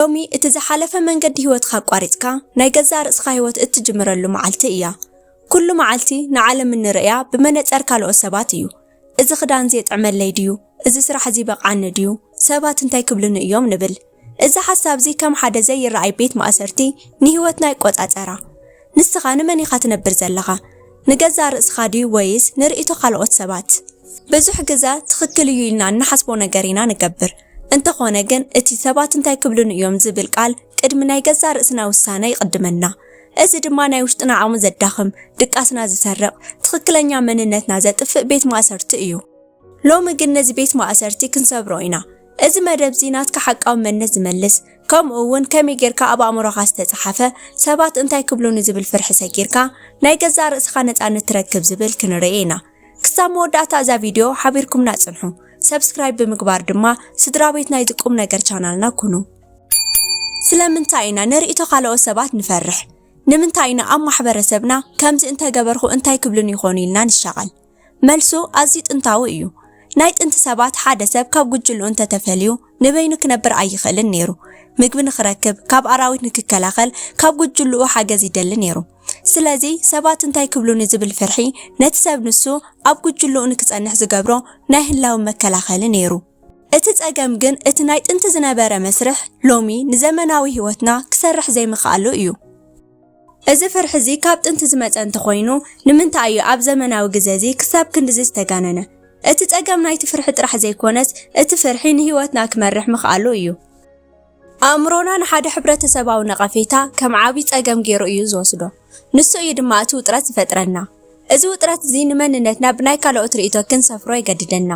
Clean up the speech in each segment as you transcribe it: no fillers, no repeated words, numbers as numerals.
لومي اتزحلف منقد هيوتخا قواريتكا ناي غزا رأسخا هيوت اتجمرلو معلتي إيا كل معلتي نعلم النرئيا بمنصر كالو سبات إيو إذا خدان زيت عمل لي ديو إذا سرح زي بقعن ديو سبات انتاي كبلن إيوم نبل إذا حساب زي كم حدا زي الرأي بيت مؤسرتي نهيوت ناي قوات أتارا نسخا نماني خاتنبر زلغا نغزا رأسخا ديو ويس نرئيتو خالوت سبات بزح غزا تخكل يلنا نحسبو نغرينا نقبر انت خونا جن اتي سبات انتاي كبلون يوم زبل قال قدم ناي غزا رأسنا وسانا يقدمنا እዚ ድማ ናይ ውሽጥና ዓሙ ዘዳኽም ድቃስና ዝሰርቕ ትኽክለኛ መንነትና ዘጥፍእ ቤት ማእሰርቲ እዩ ሎሚ ግን ነዚ ቤት ማእሰርቲ ክንሰብሮ ኢና እዚ መደብ ዚናት ከሓቃው መንነት ዝመልስ ከምኡውን ከመይ ጌርካ ኣብ ኣእምሮኻ ዝተጻሓፈ ሰባት እንታይ ክብሉን ዝብል ፍርሒ ሰጊርካ ናይ ገዛ ርእስኻ ነፃነት ትረክብ ዝብል ክንርኢ ኢና ክሳብ መወዳእታ እዛ ቪድዮ ሓቢርኩምና ጽንሑ ሰብስክራይብ ብምግባር ድማ ስድራ ቤት ናይ ዝቁም ነገር ቻናልና ኩኑ ስለምንታይ ኢና ነርእቶ ካልኦት ሰባት ንፈርሕ ንምንታይና ኣብ ማሕበረሰብና ከምዚ እንተገበርኹ እንታይ ክብሉን ይኾኑ ኢልና ንሻቐል መልሱ ኣዝዩ ጥንታዊ እዩ ናይ ጥንቲ ሰባት ሓደ ሰብ ካብ ጉጅሉ እንተተፈልዩ ንበይኑ ክነብር ኣይኽእልን ነይሩ ምግቢ ንኽረክብ ካብ ኣራዊት ንክከላኸል ካብ ጉጅሉኡ ሓገዝ ይደሊ ነይሩ ስለዚ ሰባት እንታይ ክብሉን ዝብል ፍርሒ ነቲ ሰብ ንሱ ኣብ ጉጅሉኡ ንክጸንሕ ዝገብሮ ናይ ህላዊ መከላኸሊ ነይሩ እቲ ጸገም ግን እቲ ናይ ጥንቲ ዝነበረ መስርሕ ሎሚ ንዘመናዊ ህይወትና ክሰርሕ ዘይምኽኣሉ እዩ እዚ ፍርሒ እዚ ካብ ጥንቲ ዝመጸ እንተኾይኑ ንምንታይ እዩ ኣብ ዘመናዊ ግዜ እዚ ክሳብ ክንድዚ ዝተጋነነ እቲ ጸገም ናይቲ ፍርሒ ጥራሕ ዘይኮነስ እቲ ፍርሒ ንህይወትና ክመርሕ ምኽኣሉ እዩ ኣእምሮና ንሓደ ሕብረተሰባዊ ነቐፌታ ከም ዓብይ ጸገም ገይሩ እዩ ዝወስዶ ንሱ እዩ ድማ እቲ ውጥረት ዝፈጥረና እዚ ውጥረት እዚ ንመንነትና ብናይ ካልኦት ርእይቶ ክንሰፍሮ ይገድደና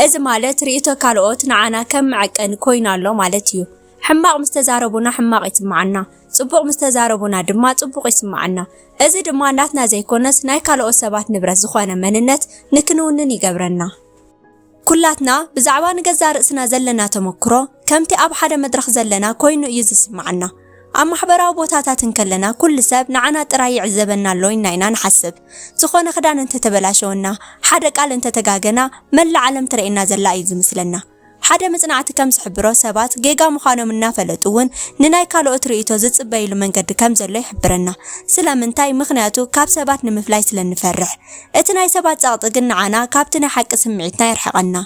እዚ ማለት ርእይቶ ካልኦት ንዓና ከም መዐቀኒ ኮይኑ ኣሎ ማለት እዩ ሕማቕ ምስተዛረቡና ሕማቕ ይስማዓና ጽቡቕ ምስተዛረቡና ድማ ጽቡቕ ይስማዓና እዚ ድማ ናትና ዘይኮነስ ናይ ካልኦት ሰባት ንብረት ዝኾነ መንነት ንክንውንን ይገብረና ኩላትና ብዛዕባ ንገዛ ርእስና ዘለና ተመክሮ ከምቲ ኣብ ሓደ መድረኽ ዘለና ኮይኑ እዩ ዝስማዓና ኣብ ማሕበራዊ ቦታታት እንከለና ኩሉ ሰብ ንዓና ጥራይ ይዕዘበና ኣሎ ኢና ንሓስብ ዝኾነ ክዳን እንተተበላሸወና ሓደ ቃል እንተተጋገና መላእ ዓለም ትረአና ዘላ እዩ ዝምስለና ሓደ መጽናዕቲ ከም ዝሕብሮ ሰባት ጌጋ ምዃኖም እናፈለጡውን ንናይ ካልኦት ርእይቶ ዝጽበይሉ መንገዲ ከም ዘሎ ይሕብረና ስለምንታይ ምኽንያቱ ካብ ሰባት ንምፍላይ ስለንፈርሕ እቲ ናይ ሰባት ጸቕጢ ግን ንዓና ካብቲ ናይ ሓቂ ስምዒትና ይርሕቐና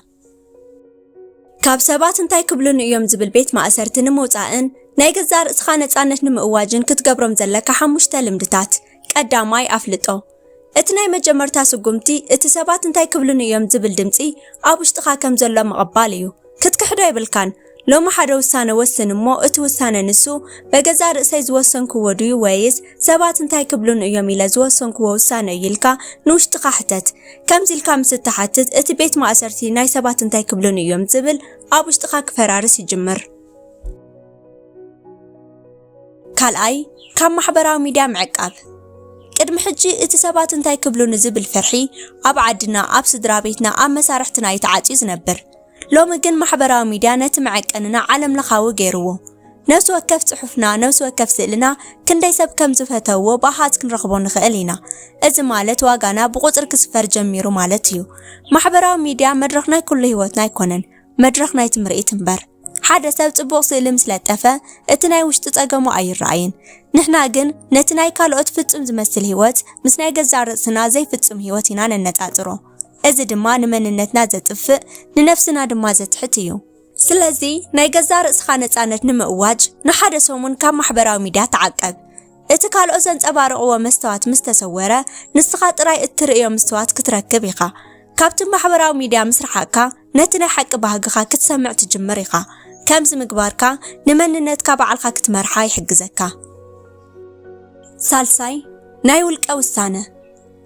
ካብ ሰባት እንታይ ክብሉን እዮም ዝብል ቤት ማእሰርቲ ንምውጻእን ናይ ገዛ ርእስኻ ነፃነት ንምእዋጅን ክትገብሮም ዘለካ 5 ልምድታት ቀዳማይ ኣፍልጦ እቲ ናይ መጀመርታ ስጉምቲ እቲ ሰባት እንታይ ክብሉን እዮም ዝብል ድምጺ ኣብ ውሽጥኻ ከም ዘሎ ምቕባል እዩ ክትክሕዶ ይብልካን ሎሚ ሓደ ውሳነ ወስን እሞ እቲ ውሳነ ንሱ በገዛ ርእሰይ ዝወሰንክዎ ድዩ ወይስ ሰባት እንታይ ክብሉን እዮም ኢለ ዝወሰንክዎ ውሳነ ኢልካ ንውሽጥኻ ሕተት ከምዚ ኢልካ ምስ እትሓትት እቲ ቤት ማእሰርቲ ናይ ሰባት እንታይ ክብሉን እዮም ዝብል ኣብ ውሽጥኻ ክፈራርስ ይጅምር ካልኣይ ካብ ማሕበራዊ ሚድያ ምዕቃብ ቅድሚ ሕጂ እቲ ሰባት እንታይ ክብሉን ዝብል ፍርሒ ኣብ ዓድና ኣብ ስድራ ቤትና ኣብ መሳርሕትና ይተዓጽዩ ዝነብር ሎሚ ግን ማሕበራዊ ሚድያ ነቲ መዐቀንና ዓለም ለኻዊ ገይርዎ ነፍሲ ወከፍ ጽሑፍና ነፍሲ ወከፍ ስእልና ክንደይ ሰብ ከም ዝፈተዎ ብኣሃዝ ክንረኽቦ ንኽእል ኢና እዚ ማለት ዋጋና ብቁፅር ክስፈር ጀሚሩ ማለት እዩ ማሕበራዊ ሚድያ መድረኽ ናይ ኩሉ ህይወትና ኣይኮነን መድረኽ ናይ ትምርኢት እምበር ሓደ ሰብ ጽቡቕ ስእሊ ምስለጠፈ እቲ ናይ ውሽጢ ጸገሙ ኣይረኣይን ንሕና ግን ነቲ ናይ ካልኦት ፍጹም ዝመስል ህይወት ምስ ናይ ገዛ ርእስና ዘይፍጹም ህይወት ኢና ነነጻጽሮ እዚ ድማ ንመንነትና ዘጥፍእ ንነፍስና ድማ ዘትሕት እዩ ስለዚ ናይ ገዛ ርእስኻ ነፃነት ንምእዋጅ ንሓደ ሰሙን ካብ ማሕበራዊ ሚድያ ተዓቀብ እቲ ካልኦት ዘንጸባርቕዎ መስተዋት ምስ ተሰወረ ንስኻ ጥራይ እትርእዮ መስተዋት ክትረክብ ኢኻ ካብቲ ማሕበራዊ ሚድያ ምስራሕካ ነቲ ናይ ሓቂ ባህግኻ ክትሰምዕ ትጅምር ኢኻ ከምዚ ምግባርካ ንመንነትካ በዓልካ ክትመርሓ ይሕግዘካ ሳልሳይ ናይ ውልቀ ውሳነ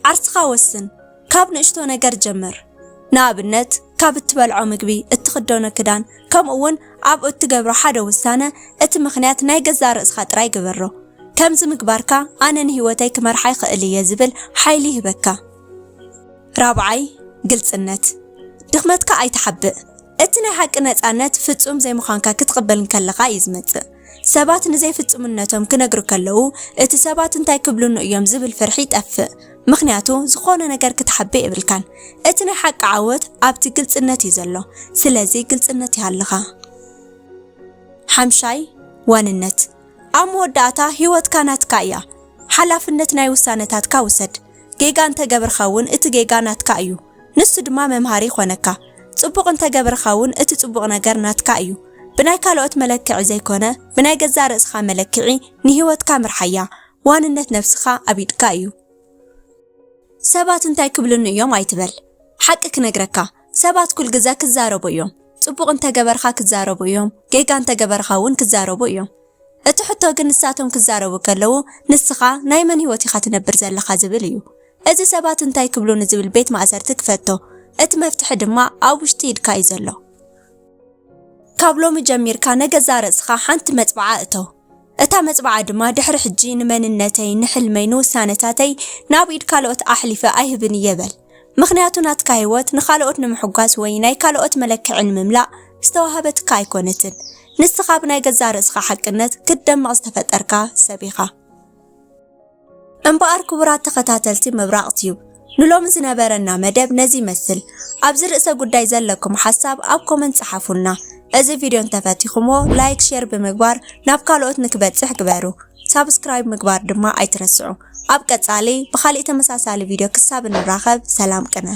ዓርስኻ ወስን ካብ ንእሽቶ ነገር ጀምር ንኣብነት ካብ እትበልዖ ምግቢ እትኽደኖ ክዳን ከምኡውን ኣብ እትገብሮ ሓደ ውሳነ እቲ ምኽንያት ናይ ገዛ ርእስኻ ጥራይ ግበሮ ከምዚ ምግባርካ ኣነ ንህይወተይ ክመርሓ ይኽእል እየ ዝብል ሓይሊ ይህበካ ራብዓይ ግልጽነት ድኽመትካ ኣይትሓብእ እቲ ናይ ሓቂ ነፃነት ፍጹም ዘይምዃንካ ክትቕበል ከለኻ እዩ ዝመጽእ ሰባት ንዘይፍጹምነቶም ክነግሩ ከለዉ እቲ ሰባት እንታይ ክብሉን እዮም ዝብል ፍርሒ ይጠፍእ ምኽንያቱ ዝኾነ ነገር ክትሓብእ ይብልካን እቲ ናይ ሓቂ ዓወት ኣብቲ ግልጽነት እዩ ዘሎ ስለዚ ግልጽነት ይሃልኻ ሓምሻይ ዋንነት ኣብ መወዳእታ ህይወትካ ናትካ እያ ሓላፍነት ናይ ውሳነታትካ ውሰድ ጌጋ እንተገበርካ እውን እቲ ጌጋ ናትካ እዩ ንሱ ድማ መምሃሪ ይኾነካ ጽቡቕ እንተገበርካ እውን እቲ ጽቡቕ ነገር ናትካ እዩ ብናይ ካልኦት መለክዒ ዘይኮነ ብናይ ገዛ ርእስኻ መለክዒ ንህይወትካ ምርሓያ ዋንነት ነፍስኻ ኣብ ኢድካ እዩ ሰባት እንታይ ክብሉን እዮም ኣይትበል ሓቂ ክነግረካ ሰባት ኩል ግዜ ክዛረቡ እዮም ጽቡቕ እንተገበርካ ክዛረቡ እዮም ጌጋ እንተገበርካ እውን ክዛረቡ እዮም እቲ ሕቶ ግን ንሳቶም ክዛረቡ ከለዉ ንስኻ ናይ መን ህይወት ኢኻ ትነብር ዘለኻ ዝብል እዩ እዚ ሰባት እንታይ ክብሉን ዝብል ቤት ማእሰርቲ ክፈቶ እቲ መፍትሒ ድማ ኣብ ውሽጢ ኢድካ እዩ ዘሎ ካብ ሎሚ ጀሚርካ ነገዛ ርእስኻ ሓንቲ መጽባዓ እተው እታ መጽባዓ ድማ ድሕሪ ሕጂ ንመንነተይ ንሕልመይ ንውሳነታተይ ናብ ኢድ ካልኦት ኣሕሊፈ ኣይህብን ይበል ምኽንያቱ ናትካ ህይወት ንኻልኦት ንምሕጓስ ወይ ናይ ካልኦት መለክዕን ምምላእ ዝተዋህበትካ ኣይኮነትን ንስኻ ብናይ ገዛ ርእስኻ ሓቅነት ክደምቕ ዝተፈጠርካ ሰቢኻ እምበኣር ክቡራት ተኸታተልቲ ምብራቕ ቲዩብ ንሎም ዝነበረና መደብ ነዚ ይመስል ኣብዚ ርእሰ ጉዳይ ዘለኩም ሓሳብ ኣብ ኮመንት ጽሓፉልና እዚ ቪድዮ እንተፈቲኹሞ ላይክ ሼር ብምግባር ናብ ካልኦት ንክበጽሕ ግበሩ ሳብስክራይብ ምግባር ድማ ኣይትረስዑ ኣብ ቀጻሊ ብኻልእ ተመሳሳሊ ቪድዮ ክሳብ እንራኸብ ሰላም ቅነ